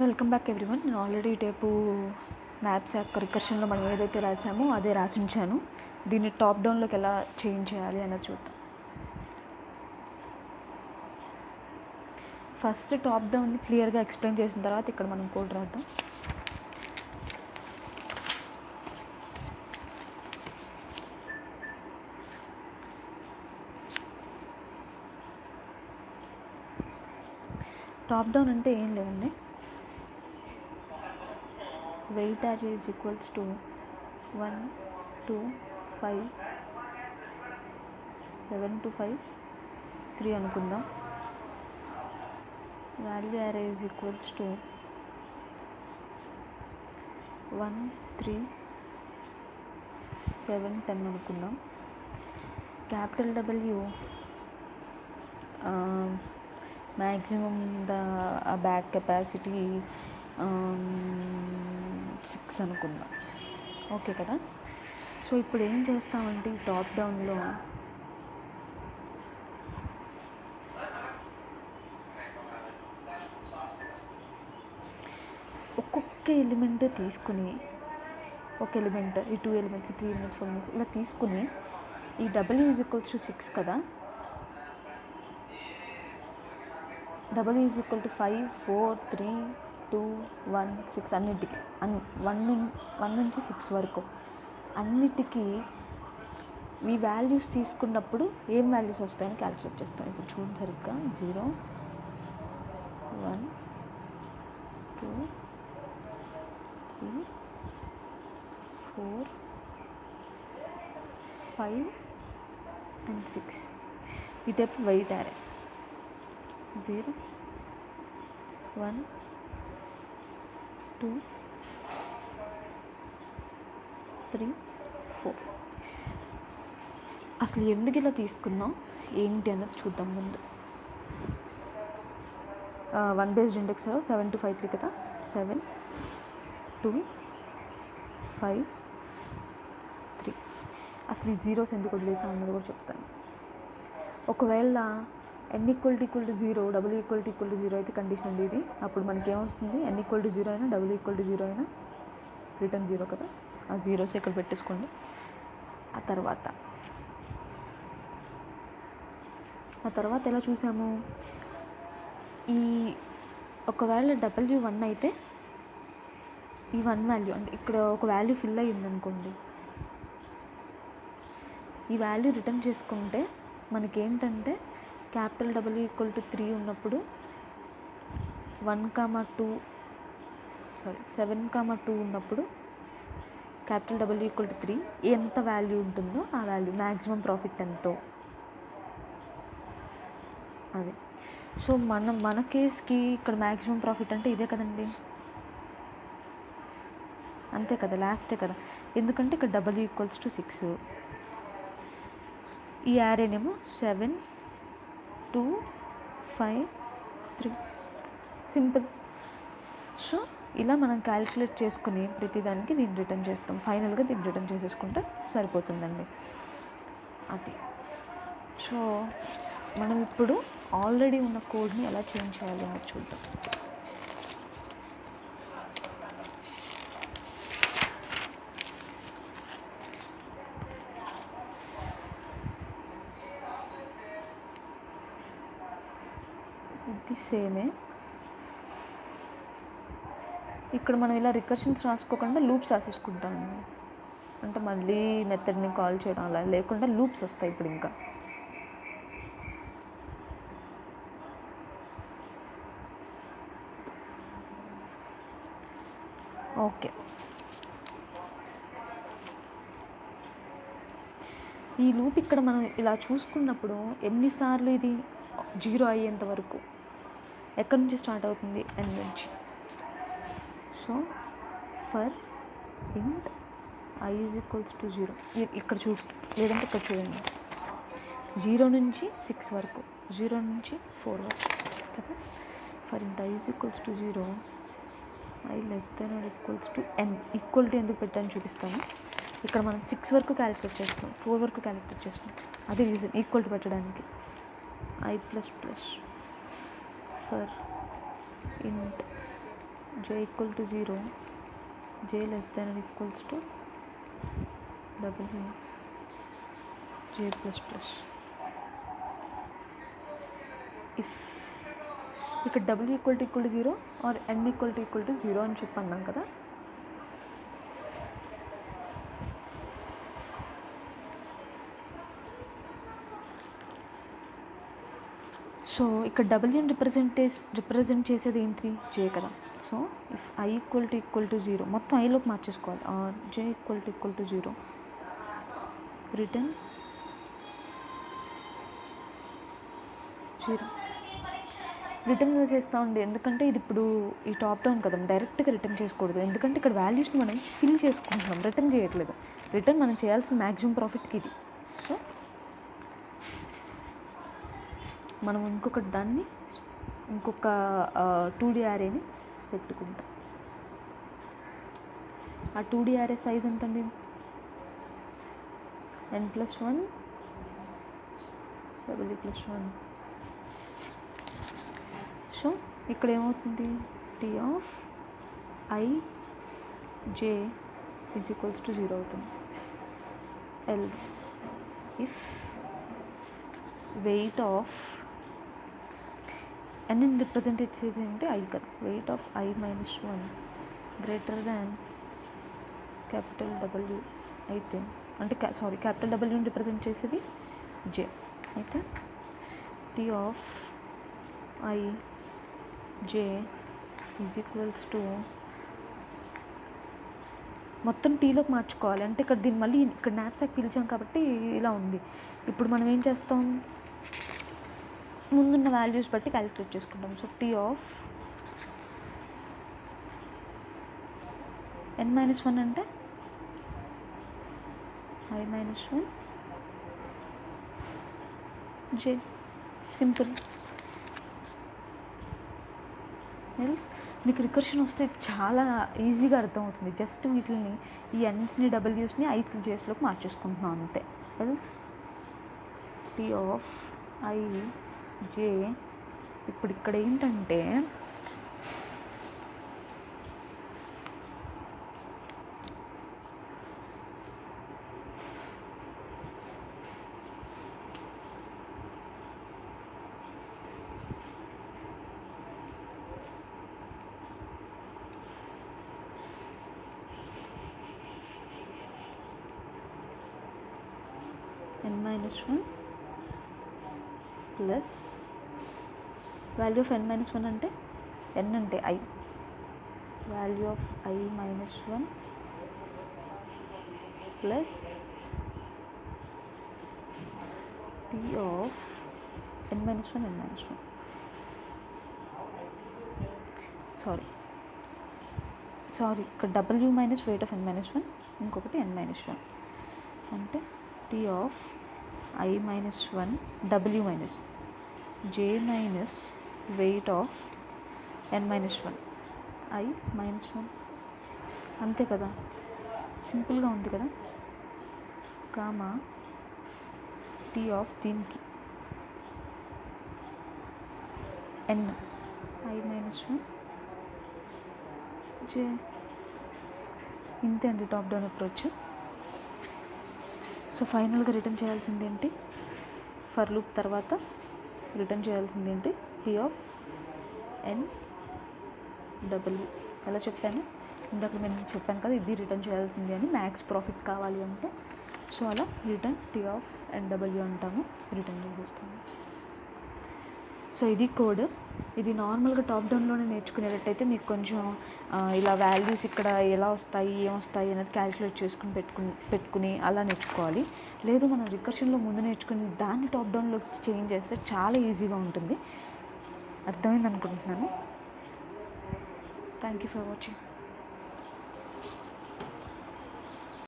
Welcome back everyone. నేను already tape మ్యాప్సాక్ రికర్షన్లో మనం ఏదైతే రాసామో అదే రాసించాను. దీన్ని టాప్ డౌన్లోకి ఎలా చేంజ్ చేయాలి అన్నది చూద్దాం. ఫస్ట్ టాప్ డౌన్ని క్లియర్గా ఎక్స్ప్లెయిన్ చేసిన తర్వాత ఇక్కడ మనం కోడ్ రాద్దాం. టాప్ డౌన్ అంటే ఏం లేదండి, wait as is equals to 1 2 5 7 to 5 3 అనుకుందాం. వాల్యూ అరే ఈజ్ ఈక్వల్స్ టు 1 3 7 10 అనుకుందాం. Capital W maximum back capacity 6 అనుకుందాం. ఓకే కదా. సో ఇప్పుడు ఏం చేస్తామంటే ఈ టాప్ డౌన్లో ఒక్కొక్క ఎలిమెంట్ తీసుకుని, ఒక ఎలిమెంట్, ఈ 2 ఎలిమెంట్స్ 3 ఎలిమెంట్స్ 4 ఎలిమెంట్స్ ఇలా తీసుకుని, ఈ డబ్ల్యూ ఈజ్ ఈక్వల్స్ టు 6 కదా, డబ్ల్యూ ఈజ్ ఈక్వల్ టు 5 4 3 2 1 6 అన్నిటికీ 1 నుంచి 6 వరకు అన్నిటికీ ఈ వాల్యూస్ తీసుకున్నప్పుడు ఏం వాల్యూస్ వస్తాయని క్యాలిక్యులేట్ చేస్తాం. ఇప్పుడు చూడండి సరిగ్గా 0 1 2 3 4 5 and 6 ఈ టైప్ వెయిట్ యారే 0 1 2 3 4. అసలు ఎందుకు ఇలా తీసుకున్నాం ఏంటి అన్నది చూద్దాం. ముందు 1 బేస్డ్ ఇండెక్స్ 7 to 5 3 కదా, 7 2 5 3. అసలు ఈ జీరోస్ ఎందుకు వదిలేసాం అన్నది కూడా చెప్తాను. ఒకవేళ n equal to 0 W equal to 0 అయితే కండిషన్ ఉంది ఇది. అప్పుడు మనకి ఏమొస్తుంది, n ఈక్వల్ టు 0 అయినా డబ్ల్యూ ఈక్వల్ టు 0 అయినా రిటర్న్ 0 కదా. ఆ జీరోస్ ఇక్కడ పెట్టేసుకోండి. ఆ తర్వాత ఎలా చూసాము, ఈ ఒకవేళ డబ్ల్యూ 1 అయితే ఈ 1 వాల్యూ అంటే ఇక్కడ ఒక వాల్యూ ఫిల్ అయ్యింది అనుకోండి, ఈ వాల్యూ రిటర్న్ చేసుకుంటే మనకేంటంటే క్యాపిటల్ డబ్ల్యూ ఈక్వల్ టు 3 ఉన్నప్పుడు 7 ఉన్నప్పుడు క్యాపిటల్ డబ్ల్యూ ఈక్వల్ టు 3 ఎంత వాల్యూ ఉంటుందో ఆ వాల్యూ మ్యాక్సిమం ప్రాఫిట్ ఎంతో అది. సో మన కేస్కి ఇక్కడ మ్యాక్సిమం ప్రాఫిట్ అంటే ఇదే కదండి, అంతే కదా, లాస్టే కదా. ఎందుకంటే ఇక్కడ డబ్ల్యూ ఈక్వల్స్ టు 6, ఈ యారేనేమో 7 2 5 3 సింపుల్. సో ఇలా మనం క్యాలిక్యులేట్ చేసుకుని ప్రతిదానికి దీన్ని రిటర్న్ చేస్తాం. ఫైనల్గా దీన్ని రిటర్న్ చేసేసుకుంటే సరిపోతుందండి అది. సో మనం ఇప్పుడు ఆల్రెడీ ఉన్న కోడ్ని ఎలా చేంజ్ చేయాలి అని చూద్దాం. ఇది సేమే. ఇక్కడ మనం ఇలా రికర్షన్స్ రాసుకోకుండా లూప్స్ రాసేసుకుంటాము. అంటే మళ్ళీ మెథడ్ని కాల్ చేయడం అలా లేకుండా లూప్స్ వస్తాయి ఇప్పుడు ఇంకా. ఓకే, ఈ లూప్ ఇక్కడ మనం ఇలా చూసుకున్నప్పుడు ఎన్నిసార్లు ఇది 0 అయ్యేంత వరకు ఎక్కడి నుంచి స్టార్ట్ అవుతుంది, n నుంచి. So for int i is equals to 0 ఇక్కడ లేదంటే ఇక్కడ చూడండి, 0 నుంచి 6 వరకు, 0 నుంచి 4 వరకు కదా. For int i is equals to 0 i less than or equals to n. Equal to ఎందుకు పెట్టాను చూపిస్తాను. ఇక్కడ మనం 6 వరకు క్యాలిక్యులేట్ చేస్తాం, 4 వరకు క్యాలిక్యులేట్ చేస్తాం. అదే రీజన్ ఈక్వల్ టు పెట్టడానికి. i ప్లస్ ఫర్ ఇంట్ j equal to 0, j less than or equals to w j plus plus. if ఇక్కడ w equal to 0 or n equal to 0 అని చెప్పన్నాం కదా. సో ఇక్కడ డబ్ల్యూని రిప్రజెంట్ చేసేది ఏంటి, జే కదా. So if I equal to 0 మొత్తం ఐలోకి మార్చేసుకోవాలి. Or J equal to 0 return 0. Return చేస్తూ ఉండే, ఎందుకంటే ఇది ఇప్పుడు ఈ టాప్ డౌన్ కదా, డైరెక్ట్గా రిటర్న్ చేసుకోకూడదు. ఎందుకంటే ఇక్కడ వాల్యూస్ని మనం ఫిల్ చేసుకుంటున్నాం, రిటర్న్ చేయట్లేదు. రిటర్న్ మనం చేయాల్సిన మ్యాక్సిమం ప్రాఫిట్కి ఇది. సో మనం ఇంకొక 2D అరేని పెట్టుకుంటాం. ఆ 2D అరే సైజ్ ఎంతండి, n+1 w+1. సో ఇక్కడ ఏమవుతుంది, t of I j is equals to 0 అవుతుంది. Else if weight of n represent చేసేది అంటే ఐ కదా, weight of I - 1 greater than capital W అయితే, అంటే క్యాపిటల్ Wని రిప్రజెంట్ చేసేది j అయితే t of I j is equals to, మొత్తం టీలోకి మార్చుకోవాలి. అంటే ఇక్కడ దీన్ని మళ్ళీ ఇక్కడ న్యాప్సాక్ పిలిచాం కాబట్టి ఇలా ఉంది. ఇప్పుడు మనం ఏం చేస్తాం, ముందున్న వాల్యూస్ బట్టి క్యాలిక్యులేట్ చేసుకుంటాం. సో టీ ఆఫ్ n-1 అంటే I - 1 j, సింపుల్. ఎల్స్ మీకు రికర్షన్ వస్తే చాలా ఈజీగా అర్థమవుతుంది. జస్ట్ వీటిని ఈ ఎన్స్ని డబ్ల్యూస్ని ఐస్ని జేస్లోకి మార్చేసుకుంటున్నాం అంతే. Else t of i j, ఇప్పుడు ఇక్కడ ఏంటంటే n-1 plus value of n-1 అంటే n అంటే I, value of I - 1 plus t of n-1 sorry ఇక్కడ W minus weight of n-1, ఇంకొకటి n-1 అంటే t of I - 1 W minus j minus weight of n-1 I - 1, అంతే కదా, సింపుల్గా ఉంది కదా. కామా t ఆఫ్ దీనికి n I - 1 j, ఇంతే అండి టాప్ డౌన్ అప్రోచ్. సో ఫైనల్గా రిటర్న్ చేయాల్సింది ఏంటి, ఫర్ లూప్ తర్వాత రిటర్న్ చేయాల్సింది ఏంటి, టీ ఆఫ్ n-w. ఎలా చెప్పాను ఇందాక నేను చెప్పాను కదా, ఇది రిటర్న్ చేయాల్సింది అని, మ్యాక్స్ ప్రాఫిట్ కావాలి అంటే. సో అలా రిటర్న్ టీ ఆఫ్ n-w అంటాము, రిటర్న్ చేసేస్తాము. సో ఇది కోడ్. ఇది నార్మల్గా టాప్ డౌన్లోనే నేర్చుకునేటట్టయితే మీకు కొంచెం ఇలా వాల్యూస్ ఇక్కడ ఎలా వస్తాయి ఏమొస్తాయి అనేది క్యాలిక్యులేట్ చేసుకుని పెట్టుకుని అలా నేర్చుకోవాలి. లేదు మనం రికర్షన్లో ముందు నేర్చుకుని దాన్ని టాప్ డౌన్లో చేంజ్ చేస్తే చాలా ఈజీగా ఉంటుంది. అర్థమైంది అనుకుంటున్నాను. Thank you for watching.